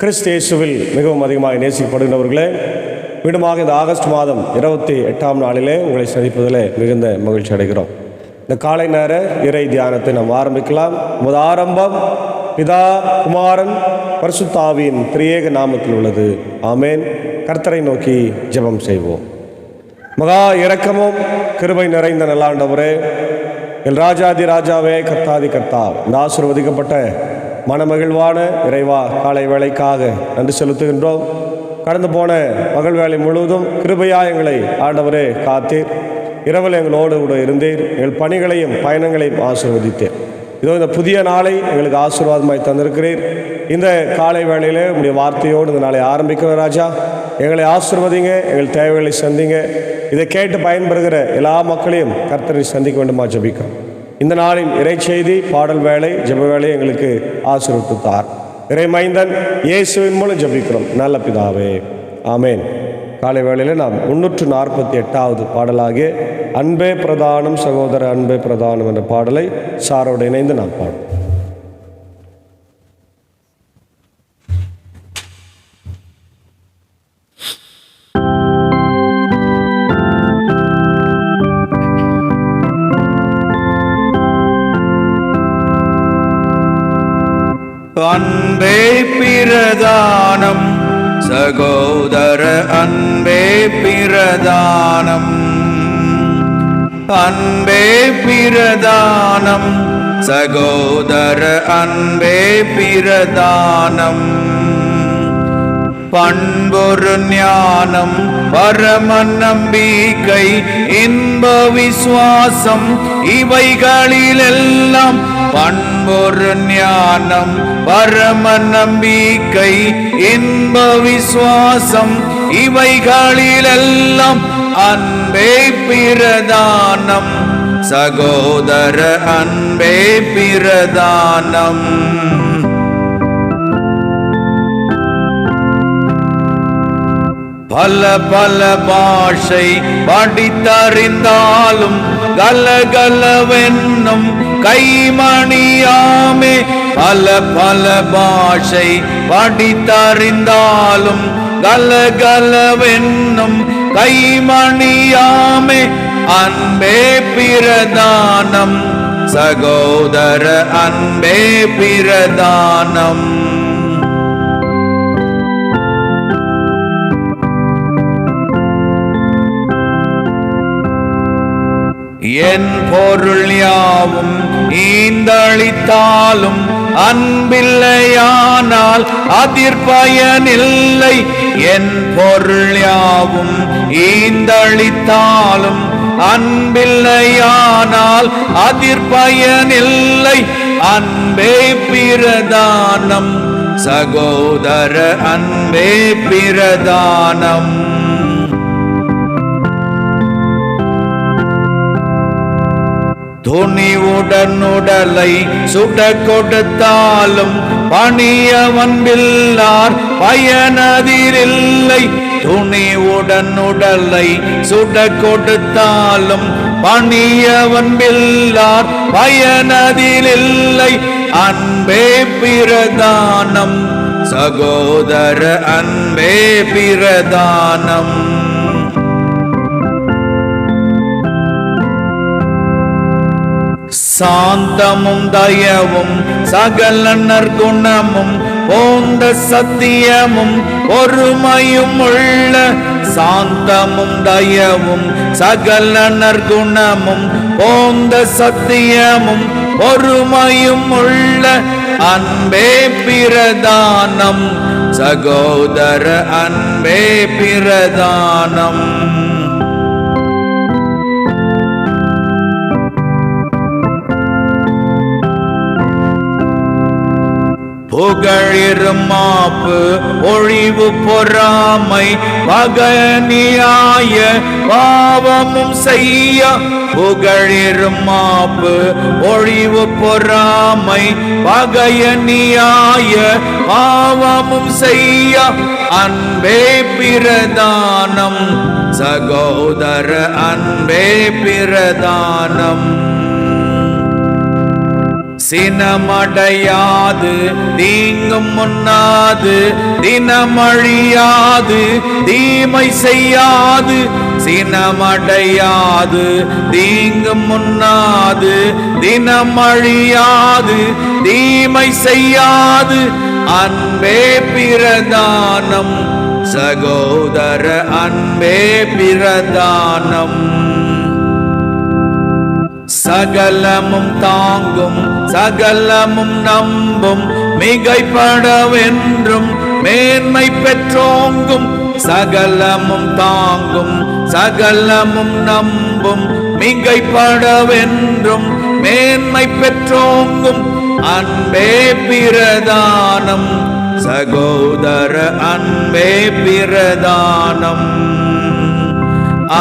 கிறிஸ்து இயேசுவில் மிகவும் அதிகமாக நேசிக்கப்படுகின்றவர்களே, மீண்டுமாக இந்த ஆகஸ்ட் மாதம் 28ஆம் நாளிலே உங்களை சந்திப்பதில் மிகுந்த மகிழ்ச்சி அடைகிறோம். இந்த காலை நேர இறை தியானத்தை நாம் ஆரம்பிக்கலாம். முதல் ஆரம்பம் பிதா, குமாரன், பரிசுத்த ஆவியின் திரியேக நாமத்தில் உள்ளது. ஆமேன். கர்த்தரை நோக்கி ஜெபம் செய்வோம். மகா இரக்கமும் கிருபை நிறைந்த நல்லாண்டவரே, என் ராஜாதி ராஜாவே, கர்த்தாதி கர்த்தா, இந்த ஆசீர்வதிக்கப்பட்ட மனமகிழ்வான இறைவா காலை வேளைக்காக நன்றி செலுத்துகின்றோம். கடந்து போன பகல் வேலை முழுவதும் கிருபையா எங்களை ஆண்டவரே காத்தீர். இரவில் எங்களோடு கூட இருந்தீர். எங்கள் பணிகளையும் பயணங்களையும் ஆசீர்வதித்தீர். இதோ இந்த புதிய நாளை எங்களுக்கு ஆசீர்வாதமாய் தந்திருக்கிறீர். இந்த காலை வேளையிலே உங்களுடைய வார்த்தையோடு இந்த நாளை ஆரம்பிக்கிறோம். ராஜா, எங்களை ஆசீர்வதிங்க, எங்கள் தேவைகளை சந்திங்க. இதை கேட்டு பயன்பெறுகிற எல்லா மக்களையும் கர்த்தரை சந்திக்க வேண்டுமா ஜெபிக்கிறோம். இந்த நாளின் இறை செய்தி, பாடல் வேலை, ஜெப வேலை எங்களுக்கு ஆசீர்வதித்தார். இறை மைந்தன் இயேசுவின் மூலம் ஜெபிக்கிறோம் நல்ல பிதாவே, ஆமேன். காலை வேளையில் நாம் 348வது பாடலாகிய அன்பே பிரதானம் சகோதர அன்பே பிரதானம் என்ற பாடலை சாரோடு இணைந்து நாம் பாடுவோம். அன்பே பிரதானம் சகோதர அன்பே பிரதானம், அன்பே பிரதானம் சகோதர அன்பே பிரதானம். பண்பொரு ஞானம் பரம நம்பிக்கை இன்ப விசுவாசம் இவைகளிலெல்லாம், பண்பொரு ஞானம் பரம நம்பிக்கை இன்ப விசுவாசம் இவைகளிலெல்லாம், அன்பே பிரதானம் சகோதர அன்பே பிரதானம். பல பல பாஷை படித்தறிந்தாலும் கலகலவென்னும் கைமணியாமே, பல பல பாஷை படித்தறிந்தாலும் கலகலவென்னும் கைமணியாமே, அன்பே பிரதானம் சகோதர அன்பே பிரதானம். என் பொருள் யாவும் ஈந்தளித்தாலும் அன்பில்லையானால் அதிர்பயனில்லை, என் பொருள் யாவும் ஈந்தளித்தாலும் அன்பில்லையானால் அதிர்பயனில்லை, அன்பே பிரதானம் சகோதர அன்பே பிரதானம். துணிவுடனுடலை சுட கொடுத்தாலும் பணியவன்பில்லார் பயனதிரில்லை, துணிவுடனுடலை சுட கொடுத்தாலும் பணியவன்பில்லார் பயனதிரில்லை, அன்பே பிரதானம் சகோதர அன்பே பிரதானம். சாந்தமும் தயவும் சகல நற்குணமும் போந்த சத்தியமும் பொறுமையும் உள்ள, சாந்தமும் தயவும் சகல நற்குணமும் போந்த சத்தியமும் பொறுமையும் உள்ள, அன்பே பிரதானம் சகோதர அன்பே பிரதானம். புகழிருமாப்பு ஒழிவு பொறாமை பகனியாய பாவமும் செய்ய, புகழிருமாப்பு ஒழிவு பொறாமை பகனியாய பாவமும் செய்ய, அன்பே பிரதானம் சகோதர அன்பே பிரதானம். சினமடையாது தீங்கும் முன்னாது, தினமழியாது தீமை செய்யாது. சினமடையாது தீங்கும் முன்னாது, தினமழியாது தீமை செய்யாது. அன்பே பிரதானம் சகோதர, அன்பே பிரதானம். சகலமும் தாங்கும் சகலமும் நம்பும், மிகைப்படவென்றும் மேன்மை பெற்றோங்கும். சகலமும் தாங்கும் சகலமும் நம்பும், மிகைப்படவென்றும் மேன்மை பெற்றோங்கும். அன்பே பிரதானம் சகோதர, அன்பே பிரதானம்.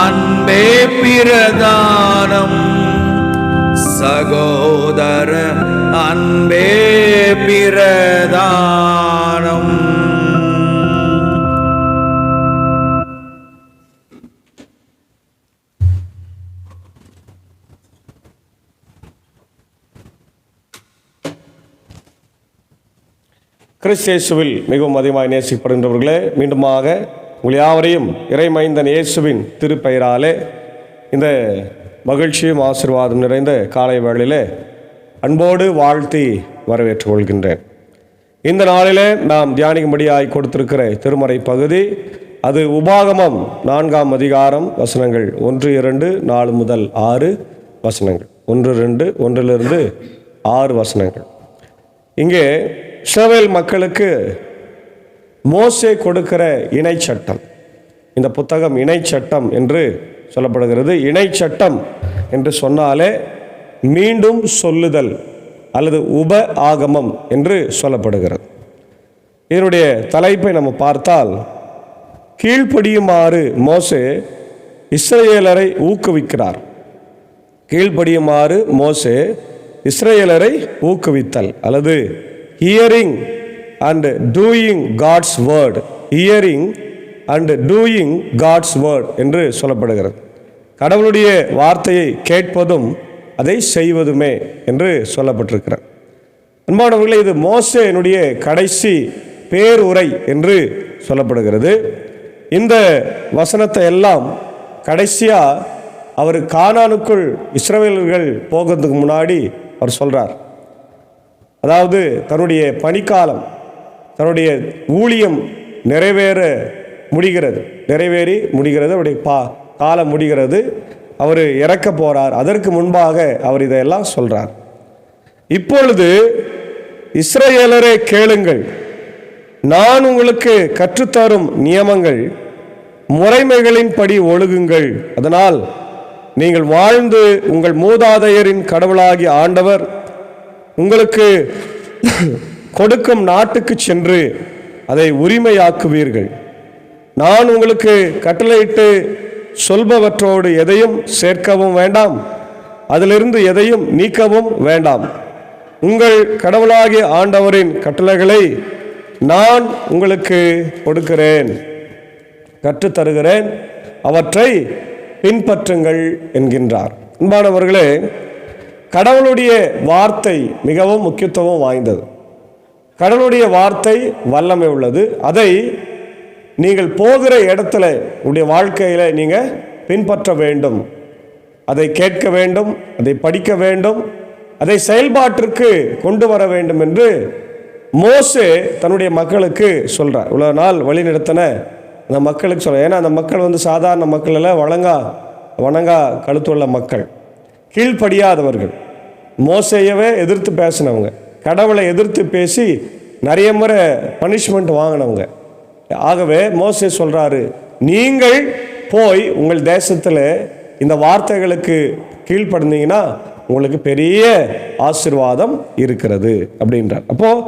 அன்பே பிரதானம் சகோதர, அன்பே பிரதானம். கிறிஸ்து இயேசுவில் மிகவும் அதிகமாக நேசிக்கப்படுகின்றவர்களே, மீண்டுமாக உங்கள் யாவரையும் இறைமைந்தன் இயேசுவின் திருப்பெயராலே இந்த மகிழ்ச்சியும் ஆசீர்வாதம் நிறைந்த காலை வேளையிலே அன்போடு வாழ்த்தி வரவேற்றுக் கொள்கின்றேன். இந்த நாளிலே நாம் தியானிக்கும்படியாய் கொடுத்திருக்கிற திருமறை பகுதி, அது உபாகமம் 4ஆம் அதிகாரம், வசனங்கள் 1, 2, 4 முதல் 6 வசனங்கள். 1, 2, 1 6 வசனங்கள். இங்கே இஸ்ரவேல் மக்களுக்கு மோசே கொடுக்கிற இணை சட்டம். இந்த புத்தகம் இணை சட்டம் என்று சொல்லப்படுகிறது. இணை சட்டம் என்று சொன்னாலே மீண்டும் சொல்லுதல் அல்லது உப ஆகமம் என்று சொல்லப்படுகிறது. இதனுடைய தலைப்பை நம்ம பார்த்தால், கீழ்ப்படியுமாறு மோசே இஸ்ரவேலரை ஊக்குவிக்கிறார். கீழ்ப்படியுமாறு மோசே இஸ்ரவேலரை ஊக்குவித்தல் அல்லது hearing and doing God's word, hearing and doing God's word என்று சொல்லப்படுகிறது. கடவுளுடைய வார்த்தையை கேட்பதும் அதை செய்வதுமே என்று சொல்லப்பட்டிருக்கிறார். அன்பானவர்களே, இது மோசேனுடைய கடைசி பேருரை என்று சொல்லப்படுகிறது. இந்த வசனத்தை எல்லாம் கடைசியாக அவர் கானானுக்குள் இஸ்ரவேலர்கள் போகிறதுக்கு முன்னாடி அவர் சொல்கிறார். அதாவது தன்னுடைய பணிக்காலம், தன்னுடைய ஊழியம் நிறைவேறி முடிகிறது, அவருடைய காலம் முடிகிறது, அவர் இறக்க போகிறார். அதற்கு முன்பாக அவர் இதையெல்லாம் சொல்கிறார். இப்பொழுது இஸ்ரவேலரே கேளுங்கள், நான் உங்களுக்கு கற்றுத்தரும் நியமங்கள் முறைமைகளின்படி ஒழுகுங்கள். அதனால் நீங்கள் வாழ்ந்து உங்கள் மூதாதையரின் கடவுளாகிய ஆண்டவர் உங்களுக்கு கொடுக்கும் நாட்டுக்கு சென்று அதை உரிமையாக்குவீர்கள். நான் உங்களுக்கு கட்டளையிட்டு சொல்பவற்றோடு எதையும் சேர்க்கவும் வேண்டாம், அதிலிருந்து எதையும் நீக்கவும் வேண்டாம். உங்கள் கடவுளாகிய ஆண்டவரின் கட்டளைகளை நான் உங்களுக்கு கொடுக்கிறேன், கற்றுத்தருகிறேன், அவற்றை பின்பற்றுங்கள் என்கின்றார். அன்பானவர்களே, கடவுளுடைய வார்த்தை மிகவும் முக்கியத்துவம் வாய்ந்தது. கடவுளுடைய வார்த்தை வல்லமை உள்ளது. அதை நீங்கள் போகிற இடத்துல உடைய வாழ்க்கையில் நீங்கள் பின்பற்ற வேண்டும், அதை கேட்க வேண்டும், அதை படிக்க வேண்டும், அதை செயல்பாட்டிற்கு கொண்டு வர வேண்டும் என்று மோசே தன்னுடைய மக்களுக்கு சொல்கிறார். இவ்வளோ நாள் வழி நடத்தின அந்த மக்களுக்கு சொல்கிறார். ஏன்னா அந்த மக்கள் சாதாரண மக்கள் எல்லாம் வணங்கா கழுத்துள்ள மக்கள், கீழ்ப்படியாதவர்கள், மோசேயவே எதிர்த்து பேசினவங்க, கடவுளை எதிர்த்து பேசி நிறைய முறை பனிஷ்மெண்ட் வாங்கினவங்க. ஆகவே மோசே சொல்கிறாரு, நீங்கள் போய் உங்கள் தேசத்தில் இந்த வார்த்தைகளுக்கு கீழ்ப்படிந்தீங்கன்னா உங்களுக்கு பெரிய ஆசீர்வாதம் இருக்கிறது அப்படின்றார். அப்போது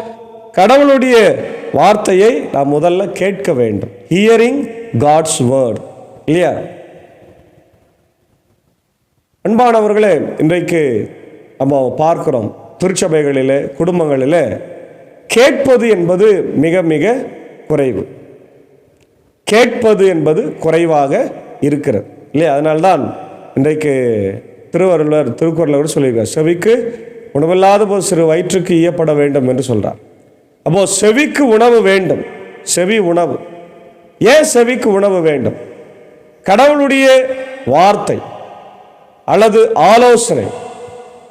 கடவுளுடைய வார்த்தையை நாம் முதல்ல கேட்க வேண்டும். ஹியரிங் காட்ஸ் வேர்ட், இல்லையா? அன்பானவர்களே, இன்றைக்கு நம்ம பார்க்கிறோம் திருச்சபைகளில், குடும்பங்களில் கேட்பது என்பது மிக மிக குறைவு. கேட்பது என்பது குறைவாக இருக்கிறது, இல்லையா? அதனால்தான் இன்றைக்கு திருக்குறளில் கூட சொல்லியிருக்கார், செவிக்கு உணவில்லாத போது சிறு வயிற்றுக்கு ஈயப்பட வேண்டும் என்று சொல்றார். அப்போ செவிக்கு உணவு வேண்டும். செவி உணவு. ஏன் செவிக்கு உணவு வேண்டும்? கடவுளுடைய வார்த்தை அல்லது ஆலோசனை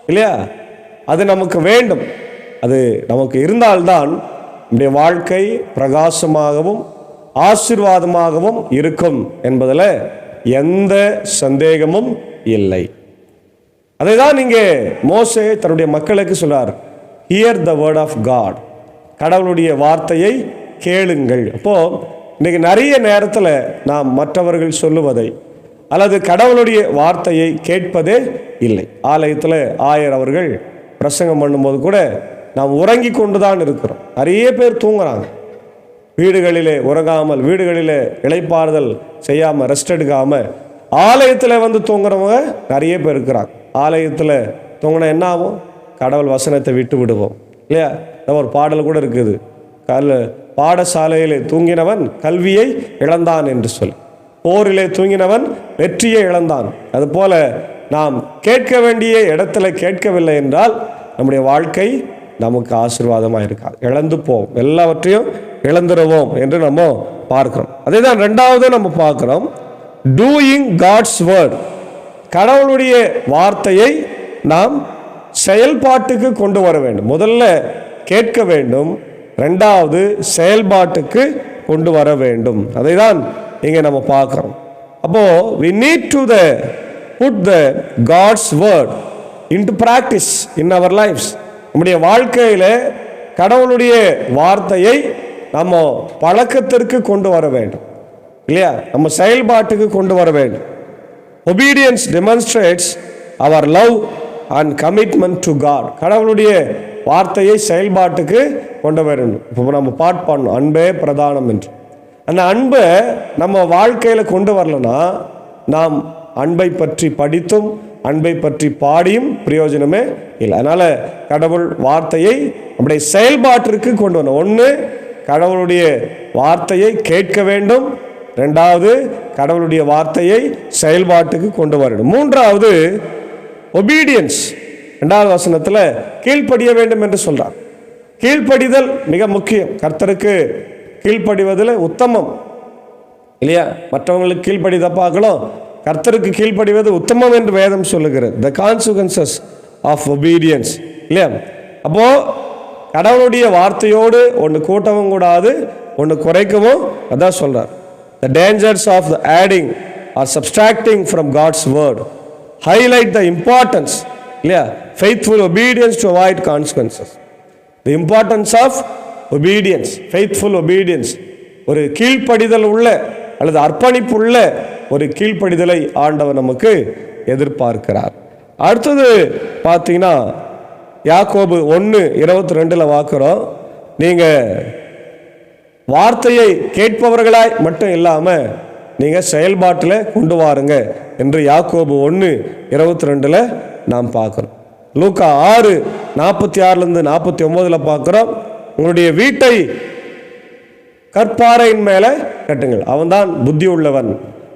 இல்லையா, அது நமக்கு வேண்டும். அது நமக்கு இருந்தால்தான் நம்முடைய வாழ்க்கை பிரகாசமாகவும் ஆசீர்வாதமாகவும் இருக்கும் என்பதில் எந்த சந்தேகமும் இல்லை. அதை தான் இங்கே மோசே தன்னுடைய மக்களுக்கு சொல்றார், hear the word of God. கடவுளுடைய வார்த்தையை கேளுங்கள். அப்போ இன்னைக்கு நிறைய நேரத்தில் நாம் மற்றவர்கள் சொல்லுவதை அல்லது கடவுளுடைய வார்த்தையை கேட்பதே இல்லை. ஆலயத்தில் ஆயர் அவர்கள் பிரசங்கம் பண்ணும்போது கூட நாம் உறங்கி கொண்டு தான் இருக்கிறோம். நிறைய பேர் தூங்குறாங்க. வீடுகளிலே உறங்காமல், வீடுகளிலே இளைப்பாறுதல் செய்யாமல், ரெஸ்ட் எடுக்காமல் ஆலயத்தில் வந்து தூங்குறவங்க நிறைய பேர் இருக்கிறாங்க. ஆலயத்தில் தூங்கினா என்ன ஆகும்? கடவுள் வசனத்தை விட்டு விடுவோம் இல்லையா? ஒரு பாடல் கூட இருக்குது, பாடசாலையிலே தூங்கினவன் கல்வியை இழந்தான் என்று சொல்லி, போரிலே தூங்கினவன் வெற்றியை இழந்தான். அதுபோல நாம் கேட்க வேண்டிய இடத்துல கேட்கவில்லை என்றால் நம்முடைய வாழ்க்கை நமக்கு ஆசீர்வாதமாக இருக்காது. இழந்து போவோம், எல்லாவற்றையும் இழந்துருவோம் என்று நம்ம பார்க்கிறோம். அதே தான் ரெண்டாவது நம்ம பார்க்கிறோம், டூயிங் காட்ஸ் வேர்ட். கடவுளுடைய வார்த்தையை நாம் செயல்பாட்டுக்கு கொண்டு வர வேண்டும். முதல்ல கேட்க வேண்டும், ரெண்டாவது செயல்பாட்டுக்கு கொண்டு வர வேண்டும். அதை தான் இங்கே நம்ம பார்க்கிறோம். அப்போ we need to put the God's word into practice in our lives. நம்முடைய வாழ்க்கையில கடவுளுடைய வார்த்தையை நம்ம பழக்கத்திற்கு கொண்டு வர வேண்டும் இல்லையா? நம்ம செயல்பாட்டுக்கு கொண்டு வர வேண்டும். Obedience demonstrates our love and commitment to God. கடவுளுடைய வார்த்தையை செயல்பாட்டுக்கு கொண்டு வர வேண்டும். இப்போ நம்ம பாட்டு பாடணும், அன்பே பிரதானம் என்று. அந்த அன்பை நம்ம வாழ்க்கையில் கொண்டு வரலன்னா நாம் அன்பை பற்றி படித்தும் அன்பை பற்றி பாடியும் பிரயோஜனமே இல்லை. அதனால் கடவுள் வார்த்தையை நம்முடைய செயல்பாட்டிற்கு கொண்டு வரணும். ஒன்று, கடவுளுடைய வார்த்தையை கேட்க வேண்டும். ரெண்டாவது, கடவுளுடைய வார்த்தையை செயல்பாட்டுக்கு கொண்டு வரணும். மூன்றாவது, ஒபீடியன்ஸ். ரெண்டாவது வசனத்தில் கீழ்ப்படிய வேண்டும் என்று சொல்றார். கீழ்ப்படிதல் மிக முக்கியம். கர்த்தருக்கு கீழ்ப்படிவதில் உத்தமம் இல்லையா? மற்றவங்களுக்கு கீழ்ப்படித பார்க்கலாம், கர்த்தருக்கு கீழ்ப்படிவது உத்தமம் என்று வேதம் சொல்லுகிறது. த கான்சிக்வன்சஸ் ஆஃப் ஒபீடியன்ஸ் இல்லையா? அப்போ கடவுளுடைய வார்த்தையோடு ஒன்று கூட்டவும் கூடாது, ஒன்று குறைக்கவும். அதான் சொல்றார், the dangers of the adding or subtracting from God's word highlight the importance இல்லையா? Faithful obedience to avoid consequences. The importance of obedience, faithful obedience. ஒரு கீழ்ப்படிதல் உள்ள அல்லது அர்ப்பணிப்பு உள்ள ஒரு கீழ்ப்படிதலை ஆண்டவர் நமக்கு எதிர்பார்க்கிறார். அடுத்தது பார்த்தீங்கன்னா யாக்கோபு 1:22 பார்க்கிறோம், நீங்கள் வார்த்தையை கேட்பவர்களாய் மட்டும் இல்லாமல் நீங்கள் செயல்பாட்டில் கொண்டு வாருங்க என்று யாக்கோபு 1:22 நாம் பார்க்குறோம். லூக்கா 6:46-49 பார்க்குறோம், உங்களுடைய வீட்டை கற்பாறையின் மேலே கட்டுங்கள், அவன்தான் புத்தி உள்ளவன்,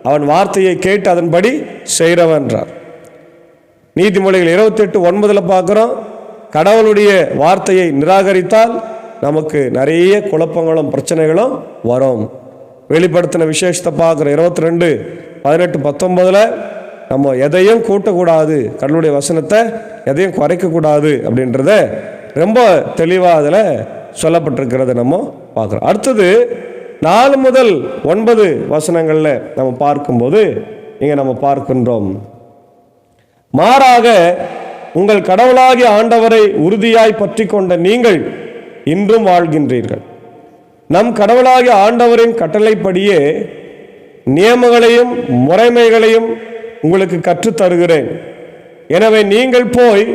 அவன் வார்த்தையை கேட்டு அதன்படி செய்கிறவன்றார். நீதிமொழிகள் 28:9 பார்க்குறோம், கடவுளுடைய வார்த்தையை நிராகரித்தால் நமக்கு நிறைய குழப்பங்களும் பிரச்சனைகளும் வரும். வெளிப்படுத்தின விசேஷத்தை பார்க்குறோம் 22:18-19 நம்ம எதையும் கூட்டக்கூடாது, கடவுளுடைய வசனத்தை எதையும் குறைக்கக்கூடாது அப்படின்றத ரொம்ப தெளிவாக அதில் சொல்லப்பட்டிருக்கிறது நம்ம பார்க்குறோம். அடுத்தது 4 முதல் 9 வசனங்களில் நம்ம பார்க்கும்போது இங்கே நம்ம பார்க்கின்றோம், மாறாக உங்கள் கடவுளாகிய ஆண்டவரை உறுதியாய் பற்றி கொண்ட நீங்கள் இன்றும் வாழ்கின்றீர்கள். நம் கடவுளாகிய ஆண்டவரின் கட்டளைப்படியே நியமங்களையும் முறைமைகளையும் உங்களுக்கு கற்றுத்தருகிறேன். எனவே நீங்கள் போய்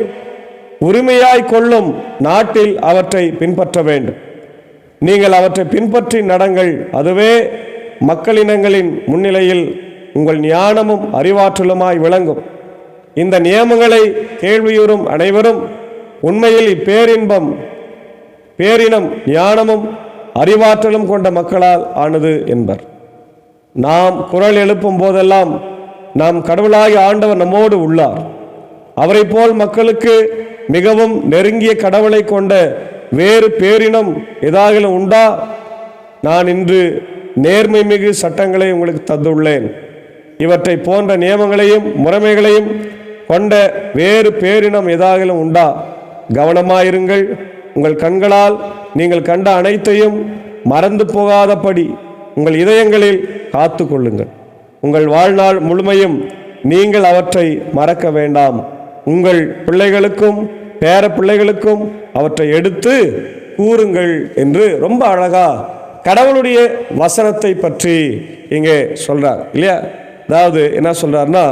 உரிமையாய் கொள்ளும் நாட்டில் அவற்றை பின்பற்ற வேண்டும். நீங்கள் அவற்றை பின்பற்றி நடங்கள், அதுவே மக்களினங்களின் முன்னிலையில் உங்கள் ஞானமும் அறிவாற்றலுமாய் விளங்கும். இந்த நியமங்களை கேள்வியுறும் அனைவரும் உண்மையில் பேரினம் ஞானமும் அறிவாற்றலும் கொண்ட மக்களால் ஆனது என்பர். நாம் குரல் எழுப்பும் போதெல்லாம் நாம் கடவுளாகிய ஆண்டவர் நம்மோடு உள்ளார். அவரை போல் மக்களுக்கு மிகவும் நெருங்கிய கடவுளை கொண்ட வேறு பேரினம் ஏதாகிலும் உண்டா? நான் இன்று நேர்மை மிகு சட்டங்களை உங்களுக்கு தந்துள்ளேன். இவற்றை போன்ற நியமங்களையும் முறைமைகளையும் கொண்ட வேறு பேரினம் ஏதாகிலும் உண்டா? கவனமாயிருங்கள். உங்கள் கண்களால் நீங்கள் கண்ட அனைத்தையும் மறந்து போகாதபடி உங்கள் இதயங்களில் காத்து கொள்ளுங்கள். உங்கள் வாழ்நாள் முழுமையும் நீங்கள் அவற்றை மறக்க வேண்டாம். உங்கள் பிள்ளைகளுக்கும் பேர பிள்ளைகளுக்கும் அவற்றை எடுத்து கூறுங்கள் என்று ரொம்ப அழகா கடவுளுடைய வசனத்தை பற்றி இங்கே சொல்றார் இல்லையா? அதாவது என்ன சொல்றாருன்னா,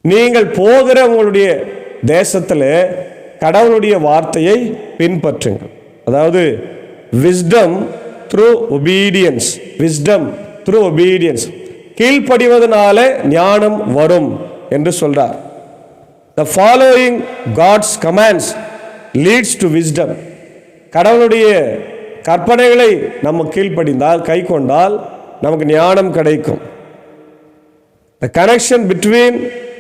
நீங்கள் போகிற உங்களுடைய தேசத்தில் கடவுளுடைய வார்த்தையை பின்பற்றுங்கள். அதாவது wisdom through obedience, wisdom through obedience, கீழ்ப்படிவதனால ஞானம் வரும் என்று சொல்றார். The following God's commands leads to wisdom. கடவுளுடைய கற்பனைகளை நம்ம கீழ்ப்படிந்தால், கை கொண்டால் நமக்கு ஞானம் கிடைக்கும். The connection between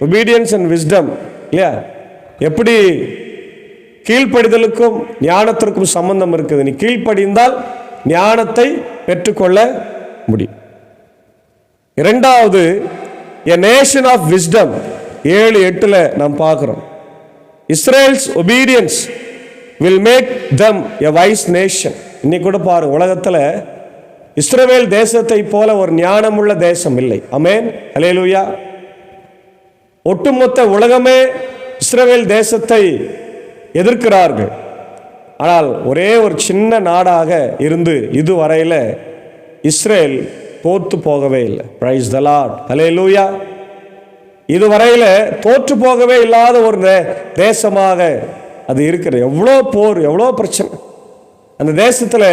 obedience and wisdom இல்லையா? எப்படி கீழ்ப்படிதலுக்கும் ஞானத்திற்கும் சம்பந்தம் இருக்குது. நீ கீழ்ப்படிந்தால் ஞானத்தை பெற்றுக்கொள்ள முடியும். இரண்டாவது, a nation of wisdom 7:8 நாம் பார்க்கிறோம். Israel's obedience will make them a wise nation. இன்னைக்கு கூட பாருங்க, உலகத்தில் இஸ்ரவேல் தேசத்தை போல ஒரு ஞானமுள்ள தேசம் இல்லை. ஆமென், அல்லேலூயா. ஒட்டுமொத்த உலகமே இஸ்ரவேல் தேசத்தை எதிர்க்கிறார்கள். ஆனால் ஒரே ஒரு சின்ன நாடாக இருந்து இதுவரையில் இஸ்ரேல் தோற்று போகவே இல்லை. பிரைஸ் தி லார்ட், அல்லேலூயா. இதுவரையில் தோற்று போகவே இல்லாத ஒரு தேசமாக அது இருக்கிறது. எவ்வளோ போர், எவ்வளோ பிரச்சனை. அந்த தேசத்தில்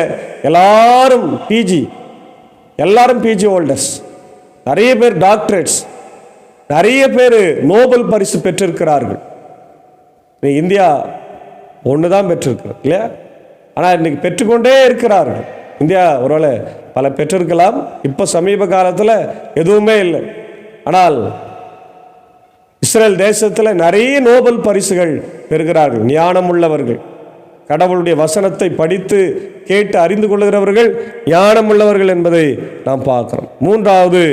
எல்லாரும் பிஜி ஹோல்டர்ஸ், நிறைய பேர் டாக்டரேட்ஸ், நிறைய பேர் நோபல் பரிசு பெற்றிருக்கிறார்கள். இந்தியா ஒன்று தான் பெற்றிருக்கிறது இல்லையா? ஆனால் இன்னைக்கு பெற்றுக்கொண்டே இருக்கிறார்கள். இந்தியா ஒருவேளை பல பெற்றிருக்கலாம், இப்போ சமீப காலத்தில் எதுவுமே இல்லை. ஆனால் இஸ்ரேல் தேசத்தில் நிறைய நோபல் பரிசுகள் பெறுகிறார்கள். ஞானம் உள்ளவர்கள், கடவுளுடைய வசனத்தை படித்து கேட்டு அறிந்து கொள்கிறவர்கள் ஞானம் உள்ளவர்கள் என்பதை நாம் பார்க்கிறோம். மூன்றாவது,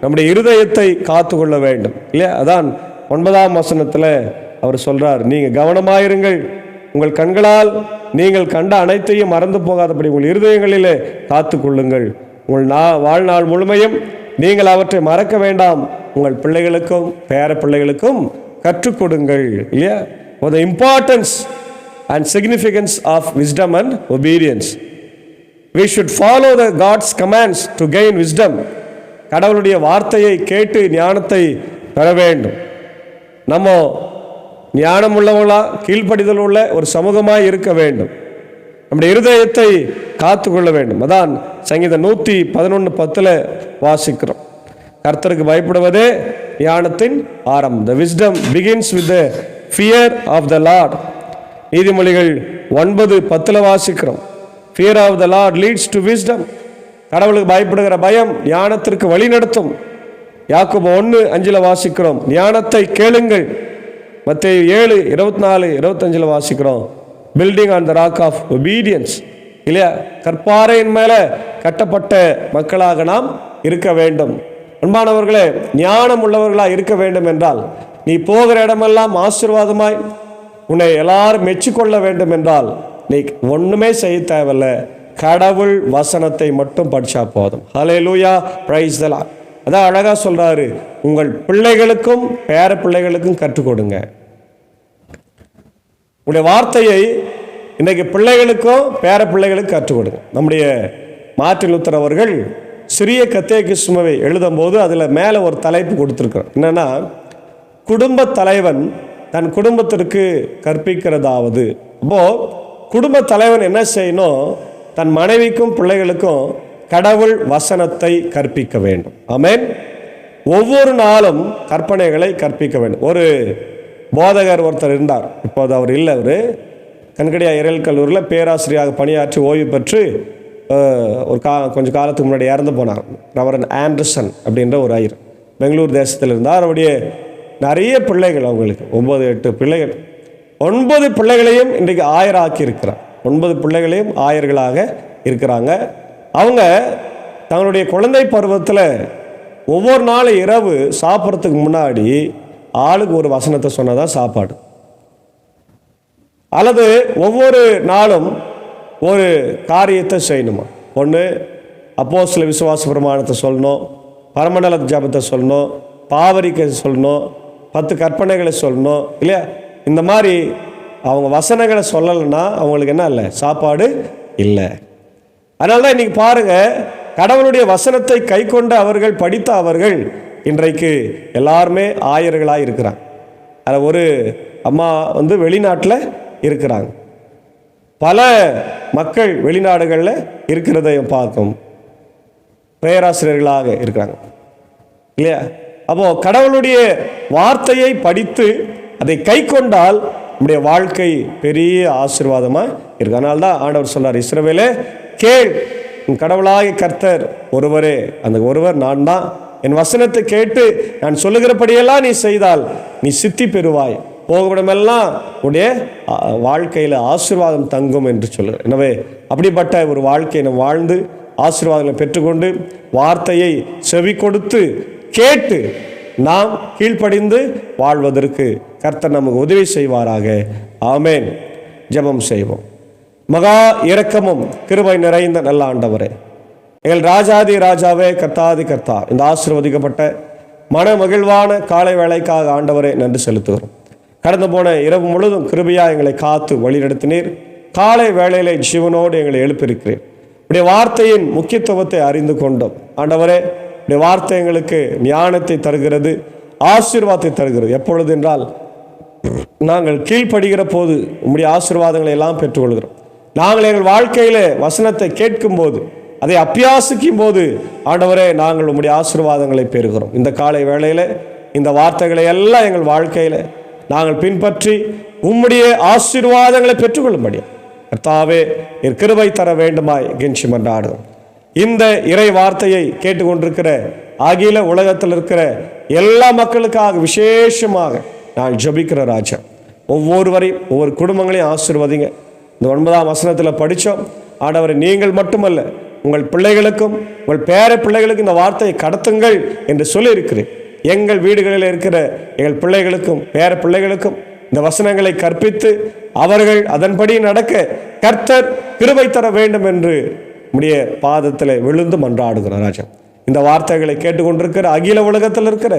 நம்முடைய இருதயத்தை காத்து கொள்ள வேண்டும் இல்லையா? அதான் 9ஆம் வசனத்தில் அவர் சொல்றார், நீங்கள் கவனமாயிருங்கள். உங்கள் கண்களால் நீங்கள் கண்ட அனைத்தையும் மறந்து போகாதபடி உங்கள் இருதயங்களிலே காத்து கொள்ளுங்கள். உங்கள் வாழ்நாள் முழுமையும் நீங்கள் அவற்றை மறக்க வேண்டாம். உங்கள் பிள்ளைகளுக்கும் பேர பிள்ளைகளுக்கும் கற்றுக் கொடுங்கள் இல்லையா? For the importance and significance of wisdom and obedience. We should follow the God's commands to gain wisdom. கடவுளுடைய வார்த்தையை கேட்டு ஞானத்தை பெற வேண்டும். நம்ம ஞானம் உள்ளவர்களா, கீழ்ப்படிதல் உள்ள ஒரு சமூகமாய் இருக்க வேண்டும். நம்முடைய இருதயத்தை காத்து கொள்ள வேண்டும். அதான் சங்கீதம் 111:10 வாசிக்கிறோம். கர்த்தருக்கு பயப்படுவதே ஞானத்தின் ஆரம்பம். The wisdom begins with the fear of the Lord. நீதிமொழிகள் 9:10 வாசிக்கிறோம். Fear of the Lord leads to wisdom. கடவுளுக்கு பயப்படுகிற பயம் ஞானத்திற்கு வழி நடத்தும். யாக்கோபு 1:5 வாசிக்கிறோம், ஞானத்தை கேளுங்கள். மத்தேயு 7:24-25 வாசிக்கிறோம், building on the rock of obedience இல்லையா? கற்பாறையின் மேல கட்டப்பட்ட மக்களாக நாம் இருக்க வேண்டும். அன்பானவர்களே, ஞானம் உள்ளவர்களாக இருக்க வேண்டும் என்றால், நீ போகிற இடமெல்லாம் ஆசீர்வாதமாய் உன்னை எல்லாரும் மெச்சிக்கொள்ள வேண்டும் என்றால் நீ ஒன்றுமே செய்ய தேவையில்ல, கடவுள் வசனத்தை மட்டும் படித்தா போதும். ஹல்லேலூயா, பிரைஸ் தி லார்ட். அதான் அழகாக சொல்கிறாரு, உங்கள் பிள்ளைகளுக்கும் பேர பிள்ளைகளுக்கும் கற்றுக் கொடுங்க. உங்களுடைய வார்த்தையை இன்றைக்கு பிள்ளைகளுக்கும் பேர பிள்ளைகளுக்கும் கற்றுக் கொடுங்க. நம்முடைய மார்ட்டின் லூத்தர் அவர்கள் சிறிய கத்தேகிஸ்மவை எழுதும்போது அதில் மேலே ஒரு தலைப்பு கொடுத்துருக்கிறோம். என்னென்னா, குடும்ப தலைவன் தன் குடும்பத்திற்கு கற்பிக்கிறதாவது. அப்போது குடும்ப தலைவன் என்ன செய்யணும்? தன் மனைவிக்கும் பிள்ளைகளுக்கும் கடவுள் வசனத்தை கற்பிக்க வேண்டும். ஆமென். ஒவ்வொரு நாளும் கற்பனைகளை கற்பிக்க வேண்டும். ஒரு போதகர் ஒருத்தர் இருந்தார், இப்போது அவர் இல்லை. அவர் கண்கடியா இறையல் கல்லூரியில் பேராசிரியராக பணியாற்றி ஓய்வு பெற்று கொஞ்சம் காலத்துக்கு முன்னாடி இறந்து போனார். ரெவரண்ட் ஆண்டர்சன் அப்படின்ற ஒரு ஐயர் பெங்களூர் தேசத்தில் இருந்தார். அவருடைய நிறைய பிள்ளைகள் அவங்களுக்கு 9-8 பிள்ளைகள். 9 பிள்ளைகளையும் இன்றைக்கு ஆயராக்கி இருக்கிறார். 9 பிள்ளைகளையும் ஆயர்களாக இருக்கிறாங்க. அவங்க தங்களுடைய குழந்தை பருவத்தில் ஒவ்வொரு நாள் இரவு சாப்பிட்றதுக்கு முன்னாடி ஆளுக்கு ஒரு வசனத்தை சொன்னதான் சாப்பாடு, அல்லது ஒவ்வொரு நாளும் ஒரு காரியத்தை செய்யணுமா. ஒன்று அப்போஸ்தல விசுவாச பிரமாணத்தை சொல்லணும், பரமண்டல ஜபத்தை சொல்லணும், பாவரிக்கை சொல்லணும், 10 கற்பனைகளை சொல்லணும் இல்லையா. இந்த மாதிரி அவங்க வசனங்களை சொல்லலைன்னா அவங்களுக்கு என்ன இல்லை, சாப்பாடு இல்லை. அதனால தான் இன்றைக்கி பாருங்கள், கடவுளுடைய வசனத்தை கை கொண்ட அவர்கள், படித்த அவர்கள் இன்றைக்கு எல்லாருமே ஆயர்களாக இருக்கிறாங்க. அதில் ஒரு அம்மா வெளிநாட்டில் இருக்கிறாங்க. பல மக்கள் வெளிநாடுகளில் இருக்கிறதையும் பார்க்கும் பேராசிரியர்களாக இருக்கிறாங்க இல்லையா. அப்போது கடவுளுடைய வார்த்தையை படித்து அதை கை கொண்டால் நம்முடைய வாழ்க்கை பெரிய ஆசீர்வாதமாக இருக்கு. அதனால தான் ஆண்டவர் சொன்னார், இஸ்ரவேலே கேள், உன் கடவுளாகிய கர்த்தர் ஒருவரே, அந்த ஒருவர் நான் தான். என் வசனத்தை கேட்டு நான் சொல்லுகிறபடியெல்லாம் நீ செய்தால் நீ சித்தி பெறுவாய், போகவிடமெல்லாம் உடைய வாழ்க்கையில் ஆசீர்வாதம் தங்கும் என்று சொல்லுங்கள். எனவே அப்படிப்பட்ட ஒரு வாழ்க்கையை நம்ம வாழ்ந்து ஆசீர்வாதங்களை பெற்றுக்கொண்டு வார்த்தையை செவி கொடுத்து கேட்டு நாம் கீழ்ப்படிந்து வாழ்வதற்கு கர்த்தர் நமக்கு உதவி செய்வாராக. ஆமேன். ஜெபம் செய்வோம். மகா இரக்கமும் கிருபை நிறைந்த நல்ல ஆண்டவரே, எங்கள் ராஜாதி ராஜாவே, கர்த்தாதி கர்த்தா, இந்த ஆசீர்வதிக்கப்பட்ட மன மகிழ்வான காலை வேளைக்காக ஆண்டவரே நன்றி செலுத்துகிறோம். கடந்து போன இரவு முழுதும் கிருபையாக எங்களை காத்து வழிநடத்தினீர். காலை வேளையிலே ஜீவனோடு எங்களை எழுப்பியிருக்கிறேன். உடைய வார்த்தையின் முக்கியத்துவத்தை அறிந்து கொண்டோம் ஆண்டவரே. உடைய வார்த்தை எங்களுக்கு ஞானத்தை தருகிறது, ஆசீர்வாதத்தை தருகிறது. எப்பொழுது என்றால் நாங்கள் கீழ்ப்படுகிற போது உம்முடைய ஆசீர்வாதங்களை எல்லாம் பெற்றுக்கொள்கிறோம். நாங்கள் எங்கள் வாழ்க்கையில் வசனத்தை கேட்கும்போது, அதை அபியாசிக்கும் போது ஆண்டவரே நாங்கள் உம்முடைய ஆசீர்வாதங்களை பெறுகிறோம். இந்த காலை வேளையில் இந்த வார்த்தைகளை எல்லாம் எங்கள் வாழ்க்கையில் நாங்கள் பின்பற்றி உம்முடைய ஆசீர்வாதங்களை பெற்றுக்கொள்ளும்படி கர்த்தாவே கிருபை தர வேண்டுமாய் கெஞ்சி மன்றாடுகிறோம். இந்த இறை வார்த்தையை கேட்டுக்கொண்டிருக்கிற அகில உலகத்தில் இருக்கிற எல்லா மக்களுக்காக விசேஷமாக நான் ஜெபிக்கிற ராஜா, ஒவ்வொருவரையும் ஒவ்வொரு குடும்பங்களையும் ஆசீர்வதிங்க. இந்த 9ஆம் வசனத்தில் படித்தோம் ஆண்டவரை, நீங்கள் மட்டுமல்ல உங்கள் பிள்ளைகளுக்கும் உங்கள் பேர பிள்ளைகளுக்கும் இந்த வார்த்தையை கடத்துங்கள் என்று சொல்லியிருக்கிறேன். எங்கள் வீடுகளில் இருக்கிற எங்கள் பிள்ளைகளுக்கும் பேர பிள்ளைகளுக்கும் இந்த வசனங்களை கற்பித்து அவர்கள் அதன்படி நடக்க கர்த்தர் கிருபை தர வேண்டும் என்று உம்முடைய பாதத்தில் விழுந்து மன்றாடுகிறோம் ராஜா. இந்த வார்த்தைகளை கேட்டுக்கொண்டிருக்கிற அகில உலகத்தில் இருக்கிற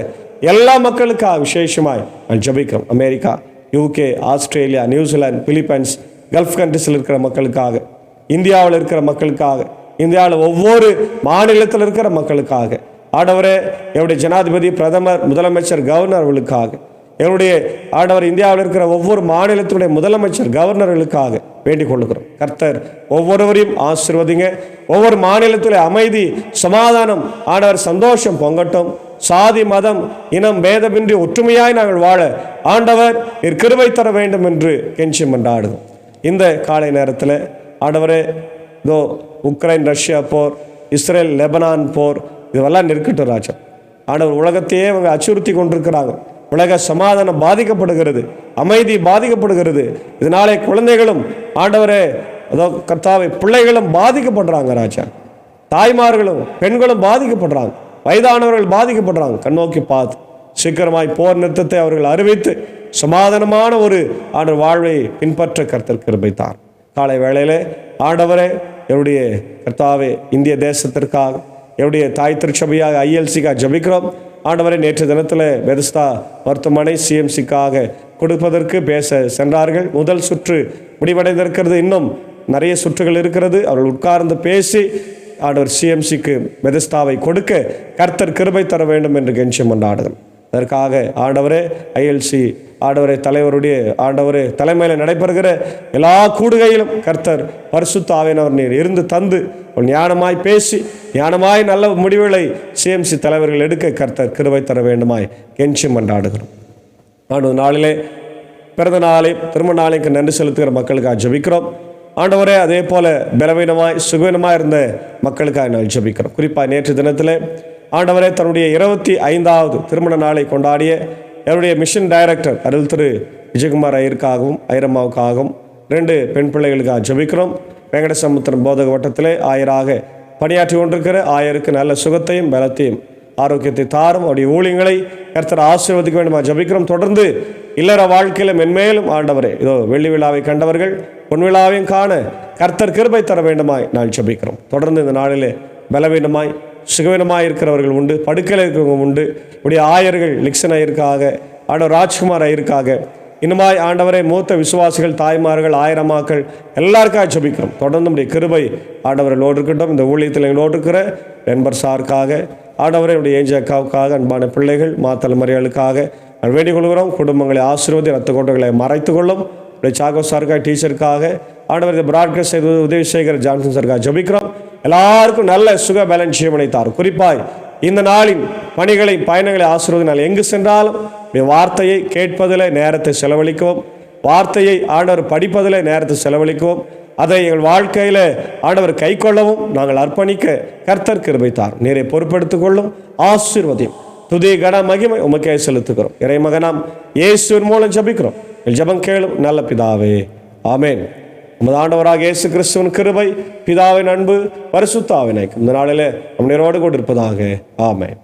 எல்லா மக்களுக்காக விசேஷமாய் நான் ஜெபிக்கிறோம். America, UK, Australia, New Zealand, Philippines, gulf கண்ட்ரிஸில் இருக்கிற மக்களுக்காக, இந்தியாவில் இருக்கிற மக்களுக்காக, இந்தியாவில் ஒவ்வொரு மாநிலத்தில் இருக்கிற மக்களுக்காக ஆண்டவரே, என்னுடைய ஜனாதிபதி, பிரதமர், முதலமைச்சர், கவர்னர் அவர்களுக்காக, என்னுடைய ஆண்டவர் இந்தியாவில் இருக்கிற ஒவ்வொரு மாநிலத்தினுடைய முதலமைச்சர், கவர்னர்களுக்காக வேண்டிக் கொள்ளுகிறோம். கர்த்தர் ஒவ்வொருவரையும் ஆசீர்வதிங்க. ஒவ்வொரு மாநிலத்தில் அமைதி, சமாதானம், ஆண்டவர் சந்தோஷம் பொங்கட்டும். சாதி, மதம், இனம் பேதமின்றி ஒற்றுமையாய் நாங்கள் வாழ ஆண்டவர் கிருபை தர வேண்டும் என்று கெஞ்சி மன்றாடுகிறோம். இந்த காலை நேரத்தில் ஆண்டவரே, இதோ உக்ரைன் ரஷ்யா போர், இஸ்ரேல் லெபனான் போர், இதெல்லாம் நிற்கட்டும் ராஜா. ஆண்டவர் உலகத்தையே அவங்க அச்சுறுத்தி கொண்டிருக்கிறாங்க. உலக சமாதானம் பாதிக்கப்படுகிறது, அமைதி பாதிக்கப்படுகிறது. இதனாலே குழந்தைகளும் ஆண்டவரே, அதோ கர்த்தாவை பிள்ளைகளும் பாதிக்கப்படுறாங்க ராஜா. தாய்மார்களும் பெண்களும் பாதிக்கப்படுறாங்க, வயதானவர்கள் பாதிக்கப்படுறாங்க. கண்ணோக்கி பார்த்து சீக்கிரமாய் போர் நிறுத்தத்தை அவர்கள் அறிவித்து சமாதானமான ஒரு ஆண்டவர் வாழ்வை பின்பற்ற கர்த்தர் கிருபை தார். காலை வேளையிலே ஆண்டவரே, என்னுடைய கர்த்தாவே இந்திய தேசத்திற்காக, என்னுடைய தாய் திருச்சபையாக ILCக்காக ஜெபிக்கிறோம். ஆண்டவரை, நேற்று தினத்தில் பெதஸ்தா மருத்துவமனை CMCக்காக கொடுப்பதற்கு பேச சென்றார்கள். முதல் சுற்று முடிவடைந்திருக்கிறது, இன்னும் நிறைய சுற்றுகள் இருக்கிறது. அவர்கள் உட்கார்ந்து பேசி ஆண்டவர் CMCக்கு பெதஸ்தாவை கொடுக்க கர்த்தர் கிருபை தர வேண்டும் என்று கெஞ்சி மன்றாடுகிறோம். அதற்காக ஆண்டவரே, ILC ஆண்டவரை தலைவருடைய ஆண்டவரே தலைமையில் நடைபெறுகிற எல்லா கூடுகையிலும் கர்த்தர் பரிசுத்த ஆவியானவர் நீர் இருந்து தந்து ஞானமாய் பேசி ஞானமாய் நல்ல முடிவுகளை CMC தலைவர்கள் எடுக்க கர்த்தர் கிருபை தர வேண்டுமாய் கெஞ்சி மன்றாடுகிறோம். ஆண்டு நாளிலே பிறந்த நாளை திருமண நாளைக்கு நன்றி செலுத்துகிற மக்களுக்காக ஜெபிக்கிறோம். ஆண்டவரே, அதே போல பலவீனமாய் சுகவீனமாக இருந்த மக்களுக்காக நான் ஜெபிக்கிறோம். குறிப்பாக நேற்று தினத்தில் ஆண்டவரே, தன்னுடைய 25வது திருமண நாளை கொண்டாடிய என்னுடைய மிஷன் டைரக்டர் அருள் திரு விஜயகுமார் ஐயருக்காகவும் ஐரம்மாவுக்காகவும் 2 பெண் பிள்ளைகளுக்காக ஜெபிக்கிறோம். வெங்கடசமுத்திரம் போதக வட்டத்திலே ஆயராக பணியாற்றி கொண்டிருக்கிற ஆயருக்கு நல்ல சுகத்தையும் பலத்தையும் ஆரோக்கியத்தை தாரும். அவருடைய ஊழியங்களை கர்த்தர் ஆசீர்வதிக்க வேண்டுமா ஜெபிக்கிறோம். தொடர்ந்து இல்லற வாழ்க்கையில மென்மேலும் ஆண்டவரே, இதோ வெள்ளி விழாவை கண்டவர்கள் பொன் விழாவையும் காண கர்த்தர் கிருபை தர வேண்டுமாய் நான் ஜெபிக்கிறோம். தொடர்ந்து இந்த நாளிலே பலவீனமாய் சுகவீனமாய் இருக்கிறவர்கள் உண்டு, படுக்கையில் இருக்கிறவங்க உண்டு. இப்படி ஆயர்கள் லிக்சன் ஐயருக்காக, ஆண்டவர் ராஜ்குமார் ஐயருக்காக, இன்னுமாய் ஆண்டவரை மூத்த விசுவாசிகள், தாய்மார்கள், ஆயிரமாக்கள் எல்லாருக்காக ஜெபிக்கிறோம். தொடர்ந்து நம்முடைய கிருபை ஆண்டவர்களோடு இருக்கட்டும். இந்த ஊழியத்தில் எங்களோடு இருக்கிற நண்பர் சாருக்காக, ஆண்டவரை என்னுடைய ஏஞ்சி அக்காவுக்காக, அன்பான பிள்ளைகள் மாத்தலைமறைகளுக்காக நான் வேண்டிக் கொள்கிறோம். குடும்பங்களை ஆசீர்வதி, ரத்த கோட்டைகளை மறைத்து கொள்ளும். சாகோ சாருக்காக, டீச்சருக்காக, ஆண்டவர் இந்த பிராட்காஸ்ட் செய்து உதவி செய்கிற ஜான்சன் சாருக்காக ஜெபிக்கிறோம். எல்லாருக்கும் நல்ல சுக பேலன்ஸ் ஜீவனை தாரும். குறிப்பாய் இந்த நாளின் பணிகளை பயணங்களை ஆசீர்வதினால் எங்கு சென்றாலும் வார்த்தையை கேட்பதில் நேரத்தை செலவழிக்கவும், வார்த்தையை ஆண்டவர் படிப்பதில் நேரத்தை செலவழிக்கவும், அதை எங்கள் வாழ்க்கையில் ஆண்டவர் கை கொள்ளவும் நாங்கள் அர்ப்பணிக்க கர்த்தர் கிருபை தாரும். நீரை பொறுப்பெடுத்துக் கொள்ளும். ஆசீர்வதியும் துதி கன மகிமை உமக்கே செலுத்துகிறோம். இறைமகனாம் இயேசுவின் மூலம் ஜெபிக்கிறோம். ஜெபம் கேளும் நல்ல பிதாவே, ஆமேன். நமது ஆண்டவராக இயேசு கிறிஸ்துவின் கிருபை, பிதாவின் அன்பு, பரிசுத்த ஆவியின் ஐக்கியம் இந்த நாளிலே நம் நேரோடு கூட இருப்பதாக. ஆமென்.